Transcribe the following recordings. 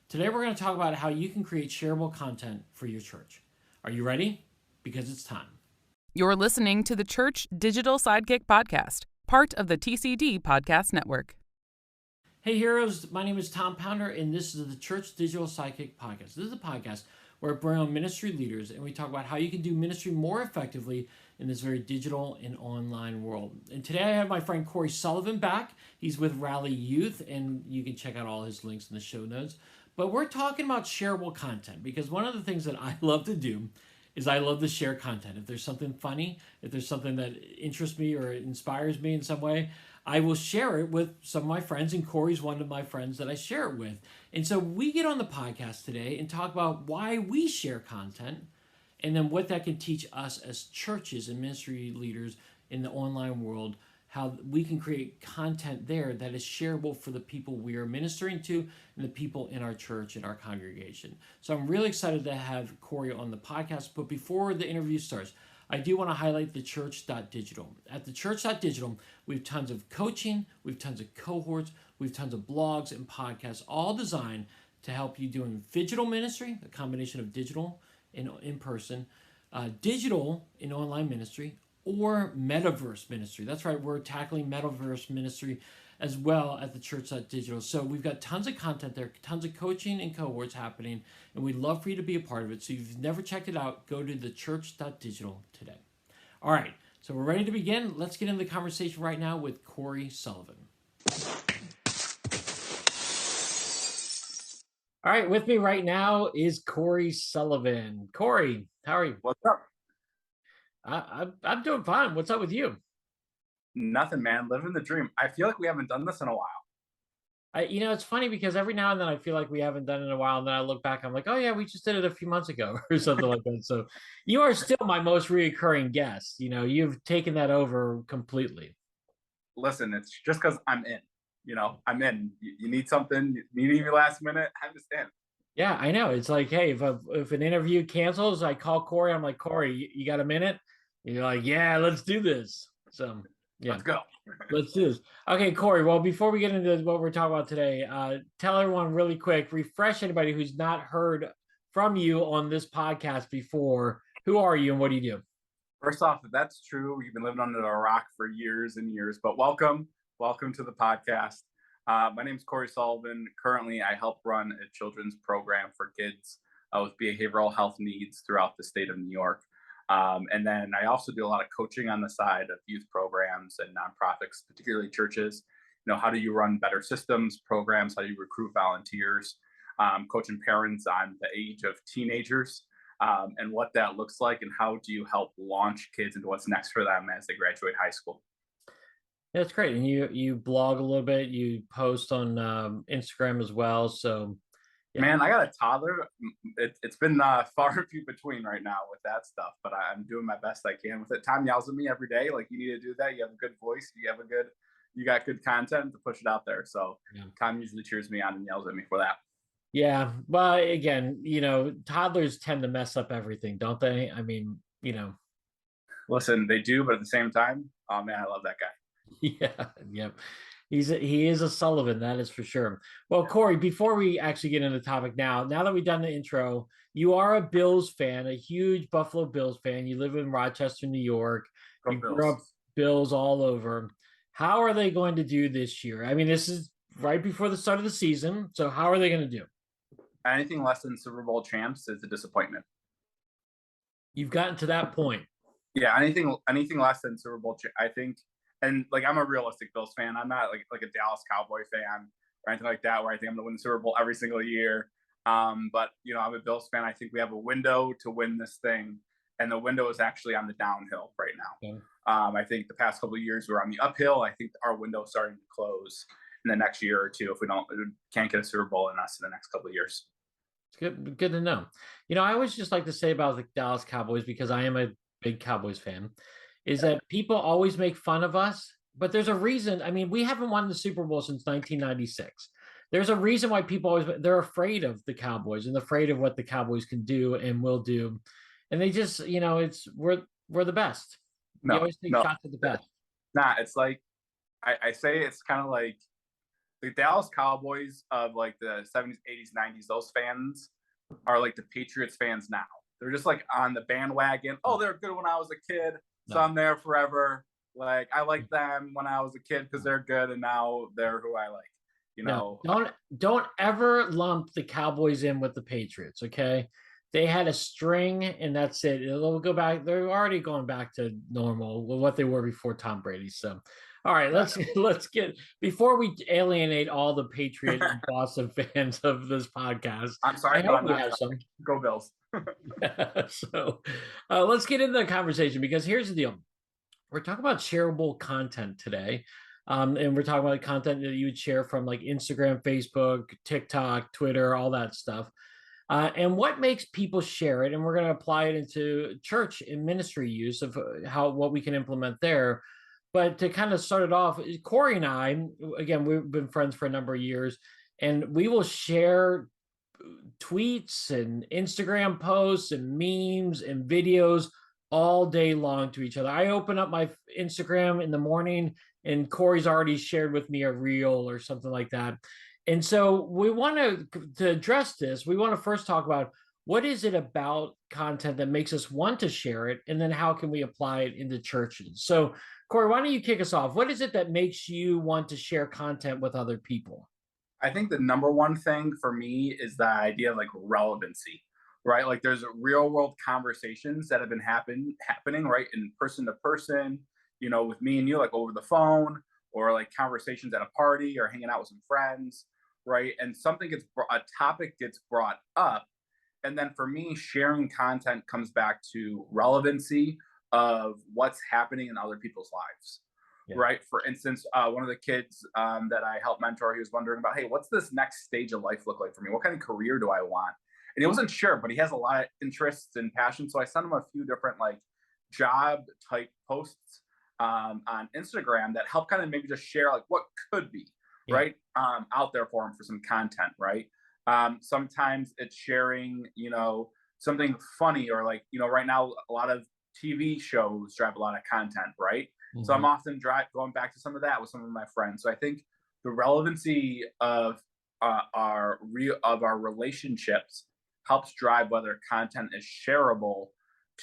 Today we're going to talk about how you can create shareable content for your church. Are you ready? Because it's time. You're listening to the Church Digital Sidekick Podcast, part of the TCD Podcast Network. Hey heroes, my name is Tom Pounder and this is the Church Digital Sidekick Podcast. This is a podcast where I bring on ministry leaders and we talk about how you can do ministry more effectively in this very digital and online world. And today I have my friend Cory Sullivan back. He's with Rally Youth and you can check out all his links in the show notes. But we're talking about shareable content because one of the things that I love to do is I love to share content. If there's something funny, if there's something that interests me or inspires me in some way, I will share it with some of my friends, and Cory's one of my friends that I share it with. And so we get on the podcast today and talk about why we share content and then what that can teach us as churches and ministry leaders in the online world, how we can create content there that is shareable for the people we are ministering to and the people in our church and our congregation. So I'm really excited to have Cory on the podcast. But before the interview starts, I do want to highlight theChurch.digital. At theChurch.digital, we have tons of coaching, we have tons of cohorts, we have tons of blogs and podcasts, all designed to help you doing digital ministry, a combination of digital and in person, digital and online ministry, or metaverse ministry. That's right, we're tackling metaverse ministry as well at the Church.digital. So we've got tons of content there, tons of coaching and cohorts happening, and we'd love for you to be a part of it. So if you've never checked it out, go to the Church.digital today. All right, so we're ready to begin. Let's get into the conversation right now with Cory Sullivan. All right, with me right now is Cory Sullivan. Cory, how are you? What's up? I'm doing fine. What's up with you? Nothing, man. Living the dream. I feel like we haven't done this in a while. It's funny because every now and then I feel like we haven't done it in a while, and then I look back, I'm like, oh yeah, we just did it a few months ago or something like that. So you are still my most reoccurring guest. You've taken that over completely. Listen, it's just because I'm in. I'm in. You need something. You need me last minute. I'm just in. Yeah, I know. It's like, hey, if an interview cancels, I call Cory. I'm like, Cory, you got a minute? And you're like, yeah, let's do this. So yeah. Let's go. Let's do this. Okay, Cory. Well, before we get into what we're talking about today, tell everyone really quick, refresh anybody who's not heard from you on this podcast before. Who are you and what do you do? First off, if that's true, you've been living under a rock for years and years, but welcome to the podcast. My name is Cory Sullivan. Currently, I help run a children's program for kids with behavioral health needs throughout the state of New York. And then I also do a lot of coaching on the side of youth programs and nonprofits, particularly churches. How do you run better systems, programs? How do you recruit volunteers? Coaching parents on the age of teenagers and what that looks like, and how do you help launch kids into what's next for them as they graduate high school? Yeah, that's great. And you blog a little bit. You post on Instagram as well. So yeah. Man, I got a toddler. It's been far and few between right now with that stuff, but I'm doing my best I can with it. Tom yells at me every day, like, you need to do that. You have a good voice. You got good content to push it out there. So yeah. Tom usually cheers me on and yells at me for that. Yeah. Well, again, toddlers tend to mess up everything, don't they? I mean, Listen, they do, but at the same time, oh man, I love that guy. Yeah. Yep. He is a Sullivan, that is for sure. Well, Cory, before we actually get into the topic now that we've done the intro, you are a Bills fan, a huge Buffalo Bills fan. You live in Rochester, New York. You grew up Bills all over. How are they going to do this year? I mean, this is right before the start of the season. So how are they going to do? Anything less than Super Bowl champs is a disappointment. You've gotten to that point. Yeah, anything less than Super Bowl, I think. And like, I'm a realistic Bills fan. I'm not like a Dallas Cowboy fan or anything like that, where I think I'm going to win the Super Bowl every single year. But I'm a Bills fan. I think we have a window to win this thing, and the window is actually on the downhill right now. Okay. I think the past couple of years we're on the uphill. I think our window is starting to close in the next year or two if we can't get a Super Bowl in us in the next couple of years. It's good to know. I always just like to say about the Dallas Cowboys, because I am a big Cowboys fan, is that people always make fun of us, but there's a reason. I mean, we haven't won the Super Bowl since 1996. There's a reason why people they're afraid of the Cowboys and afraid of what the Cowboys can do and will do. And they just, we're the best. We always take shots at the best. Nah, it's like, I say it's kind of like the Dallas Cowboys of like the 70s, 80s, 90s, those fans are like the Patriots fans now. They're just like on the bandwagon. Oh, they're good when I was a kid, so No. I'm there forever. Like I liked them when I was a kid because they're good, and now they're who I like. You No, know, don't ever lump the Cowboys in with the Patriots, okay? They had a string and that's it. They'll go back. They're already going back to normal with what they were before Tom Brady. So, all right, yeah. let's get before we alienate all the Patriot and Boston fans of this podcast. I'm I sorry, but hope I'm we not have sorry. some. Go Bills. So, let's get into the conversation because here's the deal. We're talking about shareable content today. And we're talking about content that you would share from like Instagram, Facebook, TikTok, Twitter, all that stuff. And what makes people share it. And we're going to apply it into church and ministry use of what we can implement there. But to kind of start it off, Cory and I, again, we've been friends for a number of years, and we will share tweets and Instagram posts and memes and videos all day long to each other. I open up my Instagram in the morning and Cory's already shared with me a reel or something like that. And so we want to address this. We want to first talk about what is it about content that makes us want to share it, and then how can we apply it into churches. So Cory, why don't you kick us off? What is it that makes you want to share content with other people? I think the number one thing for me is the idea of like relevancy, right? Like there's real world conversations that have been happening, right, in person to person, you know, with me and you, like over the phone, or like conversations at a party or hanging out with some friends, right? And a topic gets brought up, and then for me, sharing content comes back to relevancy of what's happening in other people's lives. Yeah. Right. For instance, one of the kids that I helped mentor, he was wondering about, hey, what's this next stage of life look like for me? What kind of career do I want? And he wasn't sure, but he has a lot of interests and passions. So I sent him a few different like job type posts on Instagram that help kind of maybe just share like what could be Yeah. right out there for him for some content. Right. Sometimes it's sharing, you know, something funny, or like, you know, right now a lot of TV shows drive a lot of content, right? So I'm often going back to some of that with some of my friends. So I think the relevancy of our relationships helps drive whether content is shareable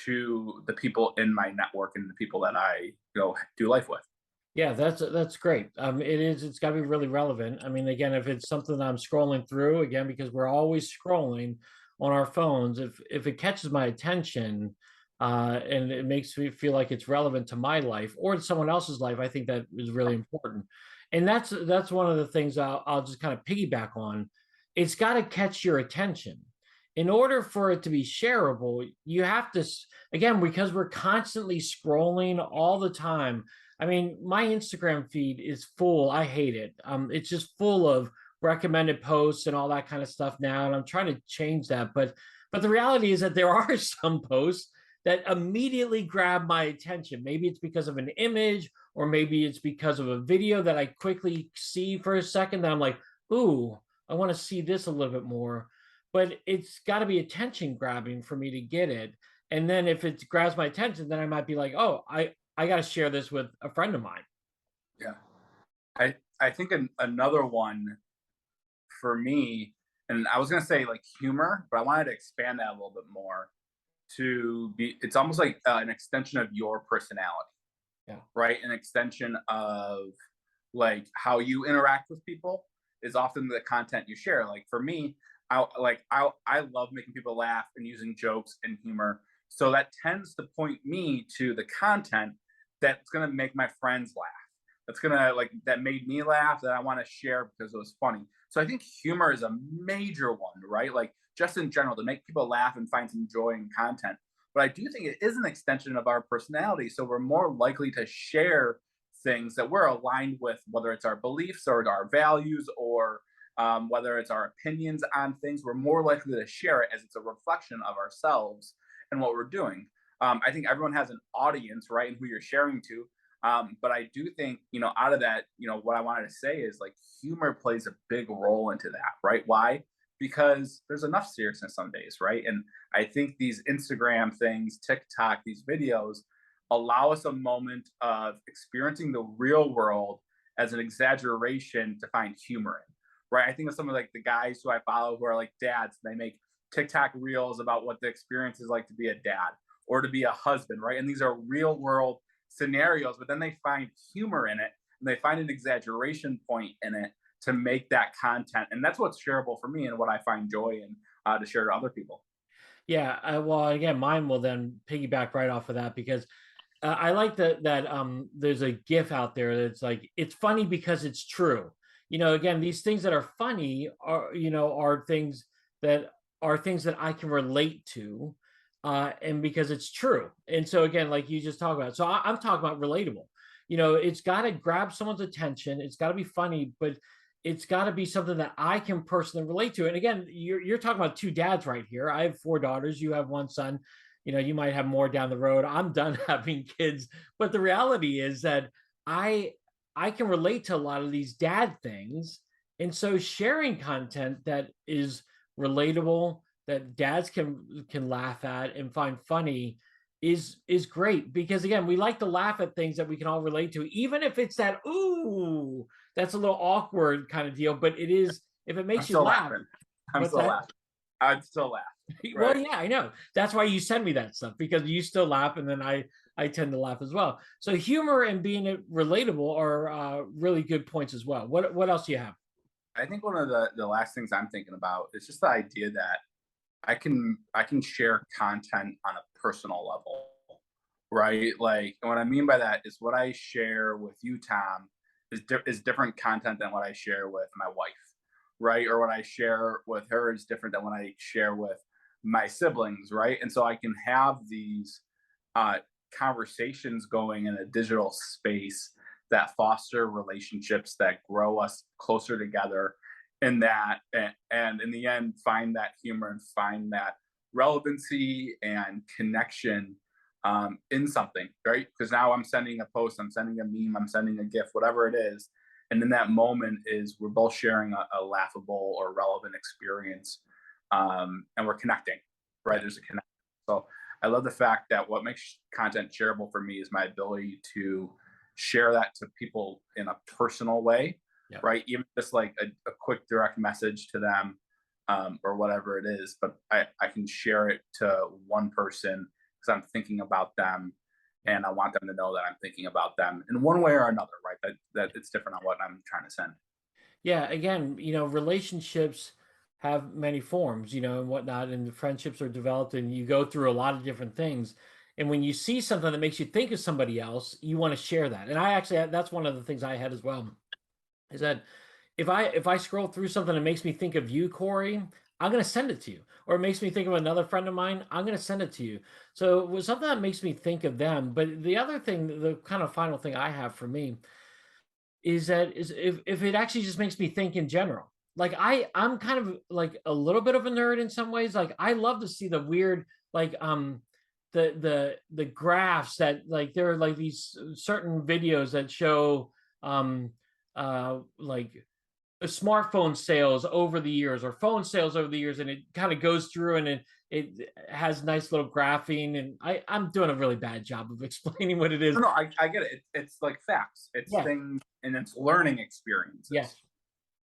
to the people in my network and the people that I do life with. Yeah, that's great. It is. It's got to be really relevant. I mean, again, if it's something that I'm scrolling through, again, because we're always scrolling on our phones, if it catches my attention, and it makes me feel like it's relevant to my life or someone else's life, I think that is really important. And that's one of the things I'll just kind of piggyback on. It's got to catch your attention. In order for it to be shareable, you have to, again, because we're constantly scrolling all the time. I mean, my Instagram feed is full. I hate it. It's just full of recommended posts and all that kind of stuff now, and I'm trying to change that. But the reality is that there are some posts that immediately grab my attention. Maybe it's because of an image, or maybe it's because of a video that I quickly see for a second that I'm like, ooh, I want to see this a little bit more. But it's got to be attention grabbing for me to get it. And then if it grabs my attention, then I might be like, oh, I got to share this with a friend of mine. Yeah, I think another one for me, and I was gonna say like humor, but I wanted to expand that a little bit more to be. It's almost like an extension of your personality. Yeah. Right, an extension of like how you interact with people is often the content you share. Like for me, I love making people laugh and using jokes and humor. So that tends to point me to the content that's gonna make my friends laugh. That's gonna like that made me laugh, that I want to share because it was funny. So I think humor is a major one, right? Like just in general to make people laugh and find some joy in content. But I do think it is an extension of our personality. So we're more likely to share things that we're aligned with, whether it's our beliefs or our values, or whether it's our opinions on things. We're more likely to share it as it's a reflection of ourselves and what we're doing. I think everyone has an audience, right, and who you're sharing to. But I do think, out of that, what I wanted to say is like humor plays a big role into that, right? Why? Because there's enough seriousness some days, right? And I think these Instagram things, TikTok, these videos allow us a moment of experiencing the real world as an exaggeration to find humor in, right? I think of some of like the guys who I follow who are like dads. They make TikTok reels about what the experience is like to be a dad or to be a husband, right? And these are real world scenarios, but then they find humor in it and they find an exaggeration point in it to make that content. And that's what's shareable for me and what I find joy in to share to other people. Yeah, well, again, mine will then piggyback right off of that because I like that there's a GIF out there that's like it's funny because it's true. Again, these things that are funny are that things that I can relate to, and because it's true. And so again, like you just talk about, so I'm talking about relatable. It's got to grab someone's attention. It's got to be funny, but it's got to be something that I can personally relate to. And again, you're talking about two dads right here. I have four daughters. You have one son. You might have more down the road. I'm done having kids, but the reality is that I I can relate to a lot of these dad things, and so sharing content that is relatable, that dads can laugh at and find funny is great because again, we like to laugh at things that we can all relate to, even if it's that ooh, that's a little awkward kind of deal, but it is if it I'm makes you still laugh. laughing. I'm What's still that? laughing. I'd still laugh, Well, right? yeah, I know. That's why you send me that stuff because you still laugh, and then I tend to laugh as well. So humor and being relatable are really good points as well. What else do you have? I think one of the last things I'm thinking about is just the idea that I can share content on a personal level, right? Like, and what I mean by that is what I share with you, Tom, is different content than what I share with my wife, right? Or what I share with her is different than what I share with my siblings, right? And so I can have these uh, conversations going in a digital space that foster relationships that grow us closer together in that and in the end find that humor and find that relevancy and connection in something, right? Because now I'm sending a post, I'm sending a meme, I'm sending a gif, whatever it is, and in that moment is we're both sharing a laughable or relevant experience, and we're connecting, right? Yeah, There's a connection. So I love the fact that what makes content shareable for me is my ability to share that to people in a personal way, yeah. right? Even just like a quick direct message to them, or whatever it is. But I can share it to one person because I'm thinking about them and I want them to know that I'm thinking about them in one way or another, right? That it's different on what I'm trying to send. Yeah, again, relationships have many forms, and whatnot, and the friendships are developed, and you go through a lot of different things. And when you see something that makes you think of somebody else, you want to share that. And I actually, that's one of the things I had as well, is that if I scroll through something that makes me think of you, Corey, I'm gonna send it to you. Or it makes me think of another friend of mine, I'm gonna send it to you. So it was something that makes me think of them. But the other thing, the kind of final thing I have for me is if it actually just makes me think in general. Like I'm kind of like a little bit of a nerd in some ways. Like I love to see the weird like the graphs that like there are like these certain videos that show like smartphone sales over the years or phone sales over the years, and it kind of goes through and it has nice little graphing, and I'm doing a really bad job of explaining what it is. No, no, I get it. It's like facts. It's Yeah, things and it's learning experiences. yes.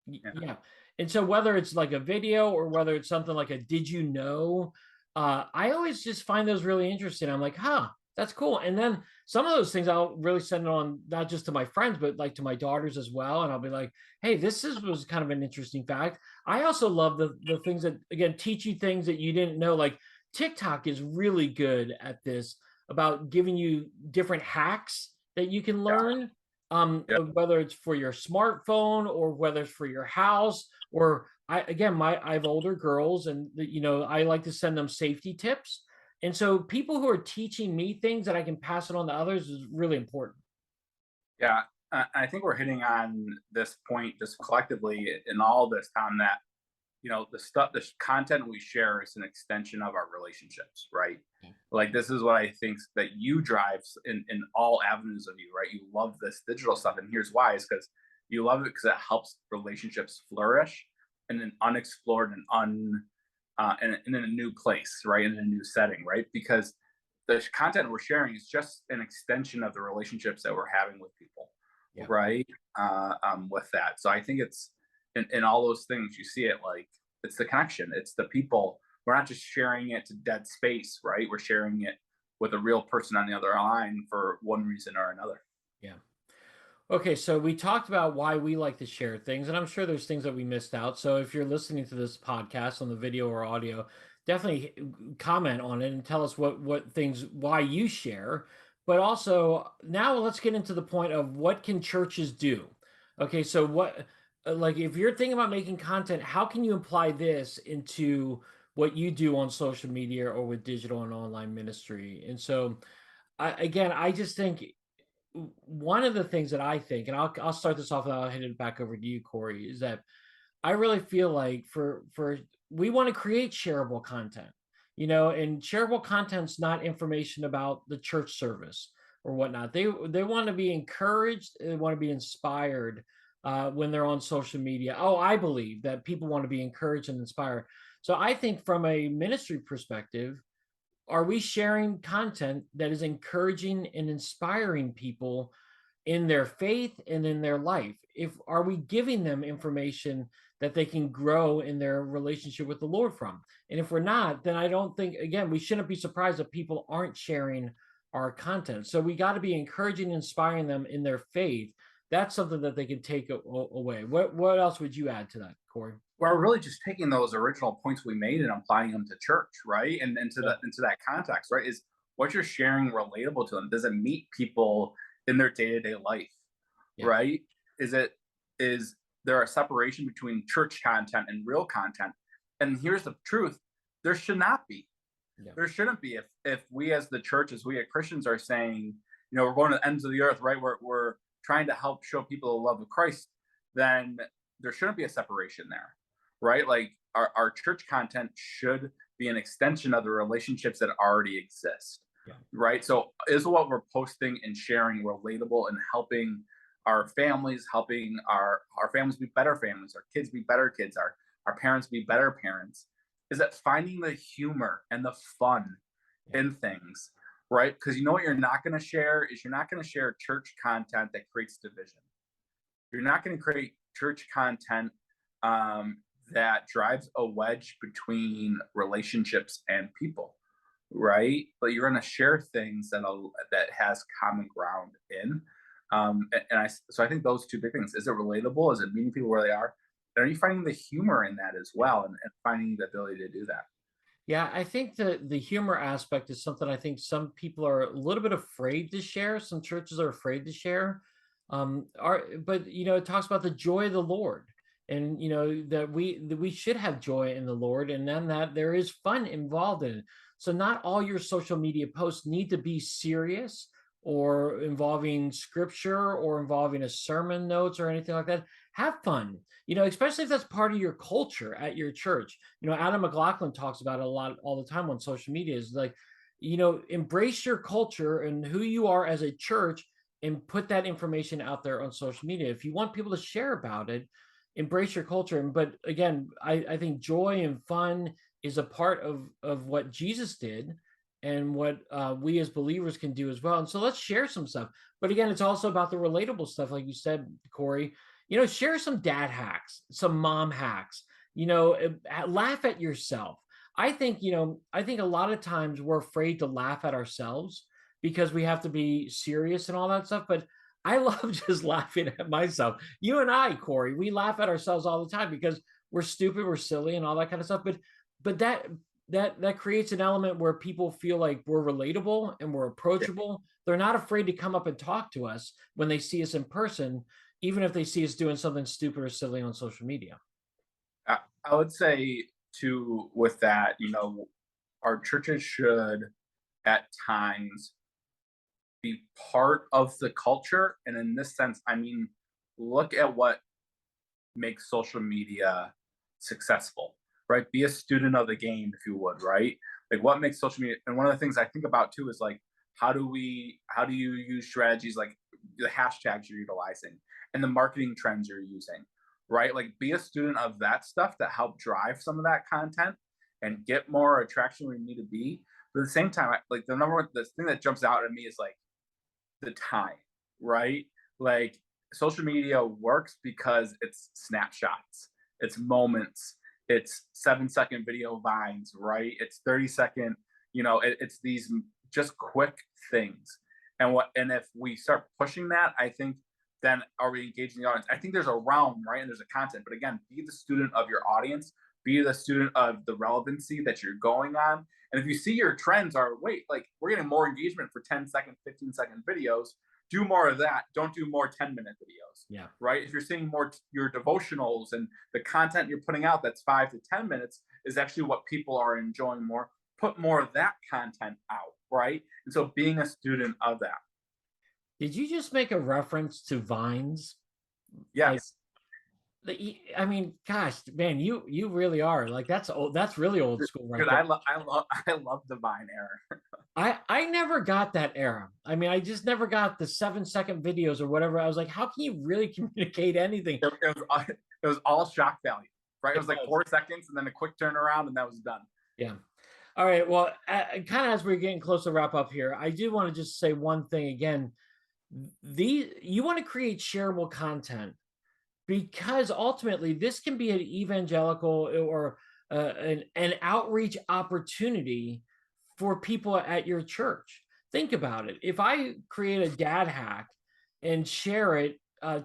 Yeah. Yeah. And so whether it's like a video or whether it's something like a did you know, I always just find those really interesting. I'm like, huh, that's cool. And then some of those things I'll really send it on not just to my friends, but like to my daughters as well. And I'll be like, hey, was kind of an interesting fact. I also love the things that again teach you things that you didn't know. Like TikTok is really good at this about giving you different hacks that you can Yeah. learn, Yeah. whether it's for your smartphone or whether it's for your house or I have older girls and I like to send them safety tips, and so people who are teaching me things that I can pass it on to others is really important. Yeah. I think we're hitting on this point just collectively in all this, Tom, that the content we share is an extension of our relationships, right? Like this is what I think that you drive in all avenues of you, right? You love this digital stuff, and here's why: is because you love it because it helps relationships flourish in an unexplored and and in a new place, right? In a new setting, right? Because the content we're sharing is just an extension of the relationships that we're having with people, Yeah. right? With that. So I think it's in all those things, you see it like it's the connection, it's the people. We're not just sharing it to dead space, right? We're sharing it with a real person on the other line for one reason or another. Yeah. Okay, so we talked about why we like to share things, and I'm sure there's things that we missed out. So if you're listening to this podcast on the video or audio, definitely comment on it and tell us what things why you share. But also now let's get into the point of what can churches do. Okay, so what like if you're thinking about making content, how can you apply this into what you do on social media or with digital and online ministry? And so I just think one of the things that I think, and I'll start this off and I'll hand it back over to you, Cory, is that I really feel like for we want to create shareable content, and shareable content's not information about the church service or whatnot. They want to be encouraged, they want to be inspired when they're on social media. Oh, I believe that people want to be encouraged and inspired. So I think from a ministry perspective, are we sharing content that is encouraging and inspiring people in their faith and in their life? If are we giving them information that they can grow in their relationship with the Lord from? And if we're not, then I don't think, again, we shouldn't be surprised that people aren't sharing our content. So we got to be encouraging and inspiring them in their faith. That's something that they can take away. What else would you add to that, Cory? We're really just taking those original points we made and applying them to church, right? And Yeah. into that context, right? Is what you're sharing relatable to them? Does it meet people in their day-to-day life? Yeah. Right? Is there a separation between church content and real content? And here's the truth: there should not be. Yeah. There shouldn't be. If we as the church, as we as Christians are saying, we're going to the ends of the earth, right? We're trying to help show people the love of Christ, then there shouldn't be a separation there, right? Like our church content should be an extension of the relationships that already exist, Yeah. right? So is what we're posting and sharing relatable and helping our families, helping our families be better families, our kids be better kids, our parents be better parents? Is that finding the humor and the fun in things, right? Because you know what you're not going to share is you're not going to share church content that creates division. You're not going to create church content that drives a wedge between relationships and people, right? But you're going to share things that has common ground in. So I think those two big things: is it relatable? Is it meeting people where they are? And are you finding the humor in that as well, and finding the ability to do that? Yeah, I think the humor aspect is something I think some people are a little bit afraid to share. Some churches are afraid to share. But it talks about the joy of the Lord, and that we should have joy in the Lord, and then that there is fun involved in it. So not all your social media posts need to be serious or involving scripture or involving a sermon notes or anything like that. Have fun, especially if that's part of your culture at your church. Adam McLaughlin talks about it a lot all the time on social media, is like, embrace your culture and who you are as a church and put that information out there on social media. If you want people to share about it, embrace your culture. But again, I think joy and fun is a part of what Jesus did and what we as believers can do as well. And so let's share some stuff. But again, it's also about the relatable stuff, like you said, Cory. Share some dad hacks, some mom hacks. Laugh at yourself. I think a lot of times we're afraid to laugh at ourselves because we have to be serious and all that stuff. But I love just laughing at myself. You and I, Cory, we laugh at ourselves all the time because we're stupid, we're silly, and all that kind of stuff. But that creates an element where people feel like we're relatable and we're approachable. They're not afraid to come up and talk to us when they see us in person, even if they see us doing something stupid or silly on social media. I would say too, with that, our churches should at times be part of the culture. And in this sense, I mean, look at what makes social media successful, right? Be a student of the game, if you would, right? Like what makes social media, and one of the things I think about too is like, how do you use strategies like the hashtags you're utilizing and the marketing trends you're using, right? Like be a student of that stuff that help drive some of that content and get more attraction where you need to be. But at the same time, like the thing that jumps out at me is like the time, right? Like social media works because it's snapshots, it's moments, it's 7-second video vines, right? It's 30-second, it's these just quick things. And if we start pushing that, I think then are we engaging the audience? I think there's a realm, right? And there's a content. But again, be the student of your audience, be the student of the relevancy that you're going on. And if you see your trends are, wait, like we're getting more engagement for 10-second, 15-second videos, do more of that. Don't do more 10-minute videos. Yeah. Right. If you're seeing more your devotionals and the content you're putting out that's 5 to 10 minutes is actually what people are enjoying more, put more of that content out. Right. And so being a student of that. Did you just make a reference to Vines? Yes. I mean, gosh, man, you really are like that's old. That's really old school, right? Dude, I love the Vine era. I never got that era. I mean, I just never got the 7-second videos or whatever. I was like, how can you really communicate anything? It was all shock value, right? It was like 4 seconds and then a quick turnaround and that was done. Yeah. All right. Well, kind of as we're getting close to wrap up here, I do want to just say one thing again. You want to create shareable content because ultimately this can be an evangelical or an outreach opportunity for people at your church. Think about it. If I create a dad hack and share it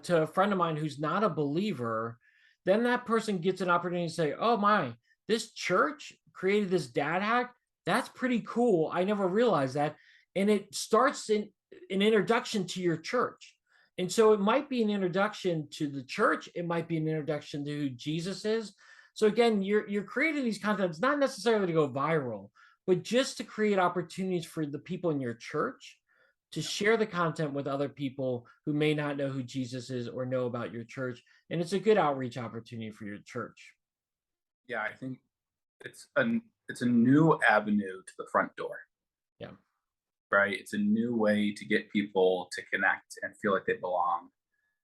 to a friend of mine who's not a believer, then that person gets an opportunity to say, oh my, this church created this dad hack. That's pretty cool. I never realized that. And it starts in an introduction to your church. And so it might be an introduction to the church. It might be an introduction to who Jesus is. So again, you're creating these contents, not necessarily to go viral, but just to create opportunities for the people in your church to share the content with other people who may not know who Jesus is or know about your church. And it's a good outreach opportunity for your church. Yeah, I think it's a new avenue to the front door. Yeah. Right. It's a new way to get people to connect and feel like they belong.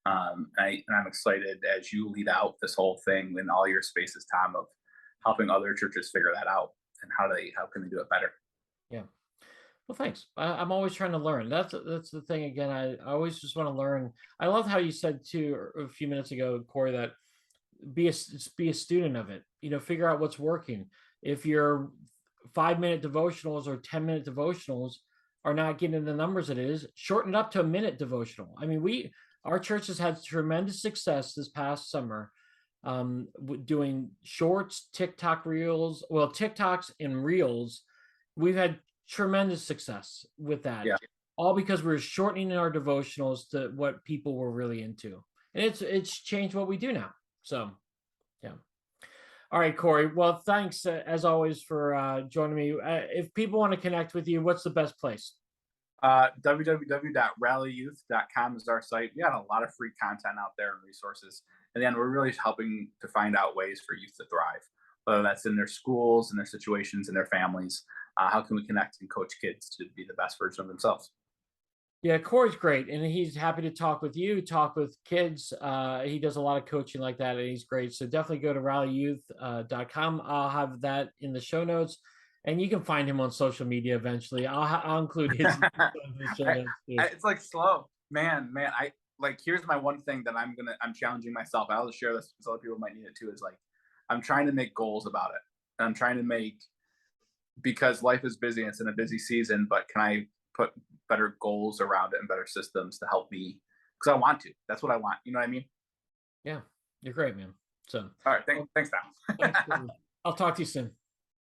And I'm excited as you lead out this whole thing in all your spaces, Tom, of helping other churches figure that out and how can they do it better. Yeah. Well, thanks. I'm always trying to learn. That's the thing. Again, I always just want to learn. I love how you said too a few minutes ago, Cory, that be a student of it. Figure out what's working. If your 5-minute devotionals or 10-minute devotionals are not getting the numbers it is, shorten it up to a minute devotional. I mean, our church has had tremendous success this past summer doing shorts, TikToks and reels. We've had tremendous success with that. Yeah. All because we're shortening our devotionals to what people were really into. And it's changed what we do now. So, yeah. All right, Cory. Well, thanks as always for joining me. If people want to connect with you, what's the best place? www.rallyyouth.com is our site. We got a lot of free content out there and resources. And then we're really helping to find out ways for youth to thrive, whether that's in their schools, in their situations, in their families. How can we connect and coach kids to be the best version of themselves? Yeah, Cory's great, and he's happy to talk with you, talk with kids. He does a lot of coaching like that, and he's great. So definitely go to rallyyouth.com. I'll have that in the show notes, and you can find him on social media eventually. I'll include his in the show notes too. It's like slow, man. I like. Here's my one thing that I'm challenging myself. I'll share this because other people might need it too. Is like I'm trying to make goals about it. And I'm trying to because life is busy and it's in a busy season. But can I put better goals around it and better systems to help me? Because I want to. That's what I want. You know what I mean? Yeah, you're great, man. So all right, thanks, Tom. I'll talk to you soon.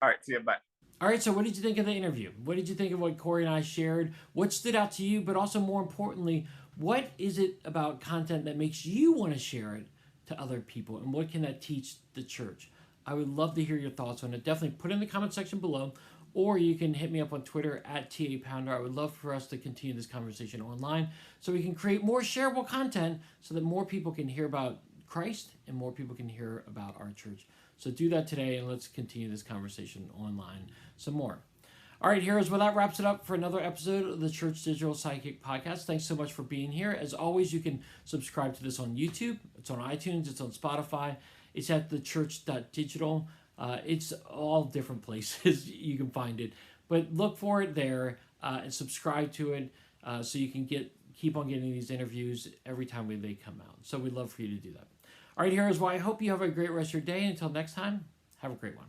All right, see you. Bye. All right, so what did you think of the interview? What did you think of what Cory and I shared? What stood out to you? But also, more importantly, what is it about content that makes you want to share it to other people? And what can that teach the church? I would love to hear your thoughts on it. Definitely put it in the comment section below, or you can hit me up on Twitter @TAPounder. I would love for us to continue this conversation online so we can create more shareable content so that more people can hear about Christ and more people can hear about our church. So do that today, and let's continue this conversation online some more. All right, heroes, well, that wraps it up for another episode of the Church Digital Sidekick Podcast. Thanks so much for being here. As always, you can subscribe to this on YouTube. It's on iTunes. It's on Spotify. It's at thechurch.digital. It's all different places you can find it. But look for it there and subscribe to it so you can get keep on getting these interviews every time they come out. So we'd love for you to do that. All right, heroes, well, I hope you have a great rest of your day. Until next time, have a great one.